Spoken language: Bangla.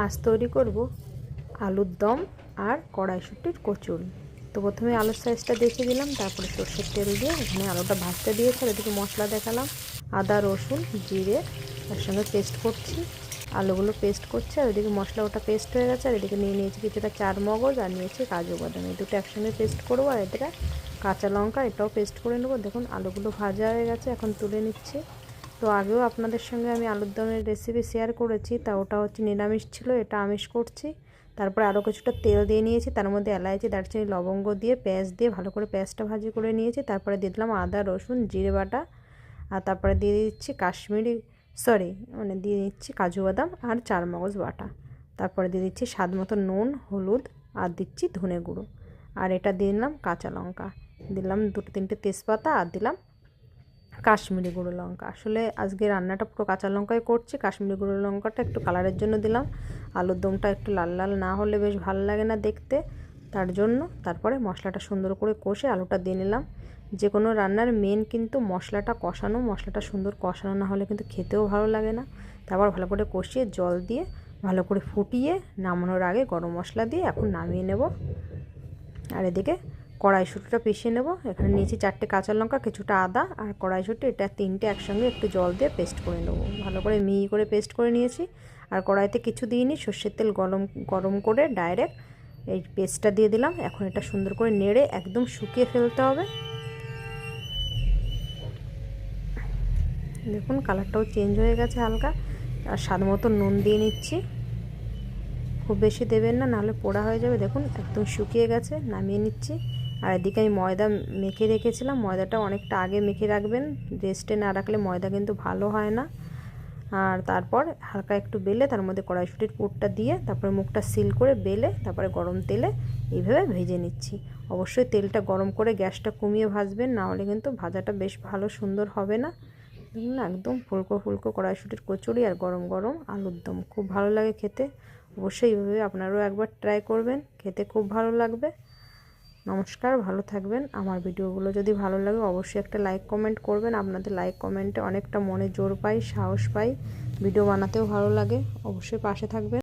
আজ তৈরি করব আলুর দম আর কড়াইশুঁটির কচুরি। তো প্রথমে আলুর সাইজটা দেখিয়ে দিলাম, তারপরে সর্ষের তেল দিয়ে এখানে আলুটা ভাজতে দিয়েছি। আর এদিকে মশলা দেখালাম, আদা রসুন জিরে তার সঙ্গে পেস্ট করছি, আলুগুলো পেস্ট করছি। আর ওইদিকে মশলা ওটা পেস্ট হয়ে গেছে। আর এদিকে নিয়ে নিয়েছি কিছুটা চার মগজ আর নিয়েছি কাজু বাদাম, এই দুটো একসঙ্গে পেস্ট করবো। আর এদিকে কাঁচা লঙ্কা, এটাও পেস্ট করে নেবো। দেখুন আলুগুলো ভাজা হয়ে গেছে, এখন তুলে নিচ্ছি। তো আগেও আপনাদের সঙ্গে আমি আলুর দমের রেসিপি শেয়ার করেছি, তা ওটা হচ্ছে নিরামিষ ছিল, এটা আমিষ করছি। তারপরে আরও কিছুটা তেল দিয়ে নিয়েছি, তার মধ্যে এলাইচি দারচিনি লবঙ্গ দিয়ে পেঁয়াজ দিয়ে ভালো করে পেঁয়াজটা ভাজি করে নিয়েছি। তারপরে দিয়ে দিলাম আদা রসুন জিরে বাটা, আর তারপরে দিয়ে দিচ্ছি দিয়ে দিচ্ছি কাজু বাদাম আর চার মগজ বাটা। তারপরে দিয়ে দিচ্ছি স্বাদ মতো নুন হলুদ, আর দিচ্ছি ধনে গুঁড়ো। আর এটা দিয়ে দিলাম কাঁচা লঙ্কা, দিলাম দুটো তিনটে তেজপাতা, আর দিলাম কাশ্মীরি গুঁড়ো লঙ্কা। আসলে আজকে রান্নাটা পুরো কাঁচা লঙ্কায় করছি, কাশ্মীরি গুঁড়ো লঙ্কাটা একটু কালারের জন্য দিলাম। আলুর দমটা একটু লাল লাল না হলে বেশ ভালো লাগে না দেখতে, তার জন্য। তারপরে মশলাটা সুন্দর করে কষে আলুটা দিয়ে নিলাম। যে কোনো রান্নার মেন কিন্তু মশলাটা কষানো, মশলাটা সুন্দর কষানো না হলে কিন্তু খেতেও ভালো লাগে না। তারপর ভালো করে কষিয়ে জল দিয়ে ভালো করে ফুটিয়ে নামানোর আগে গরম মশলা দিয়ে এখন নামিয়ে নেব। আর এদিকে কড়াইশুঁটিটা পিষে নেব। এখানে নিয়েছি চারটে কাঁচা লঙ্কা, কিছুটা আদা আর কড়াইশুঁটি, এটা তিনটে একসঙ্গে একটু জল দিয়ে পেস্ট করে নেব। ভালো করে মিহি করে পেস্ট করে নিয়েছি। আর কড়াইতে কিছু দিইনি, সর্ষের তেল গরম করে ডাইরেক্ট এই পেস্টটা দিয়ে দিলাম। এখন এটা সুন্দর করে নেড়ে একদম শুকিয়ে ফেলতে হবে। দেখুন কালারটাও চেঞ্জ হয়ে গেছে হালকা। আর স্বাদ মতো নুন দিয়ে নিচ্ছি, খুব বেশি দেবেন না, নাহলে পোড়া হয়ে যাবে। দেখুন একদম শুকিয়ে গেছে, নামিয়ে নিচ্ছি। আর এদিকে আমি ময়দা মেখে রেখেছিলাম, ময়দাটা অনেকটা আগে মেখে রাখবেন, রেস্টে না রাখলে ময়দা কিন্তু ভালো হয় না। আর তারপর হালকা একটু বেলে তার মধ্যে কড়াইশুঁটির পুরটা দিয়ে তারপরে মুখটা সিল করে বেলে তারপরে গরম তেলে এইভাবে ভেজে নিচ্ছি। অবশ্যই তেলটা গরম করে গ্যাসটা কমিয়ে ভাজবেন, না হলে কিন্তু ভাজাটা বেশ ভালো সুন্দর হবে না। একদম ফুলকো ফুলকো কড়াইশুঁটির কচুরি আর গরম গরম আলুর দম খুব ভালো লাগে খেতে। অবশ্যই এইভাবে আপনারাও একবার ট্রাই করবেন, খেতে খুব ভালো লাগবে। নমস্কার, ভালো থাকবেন। আমার ভিডিওগুলো যদি ভালো লাগে অবশ্যই একটা লাইক কমেন্ট করবেন। আপনাদের লাইক কমেন্টে অনেকটা মনে জোর পাই, সাহস পাই, ভিডিও বানাতেও ভালো লাগে। অবশ্যই পাশে থাকবেন।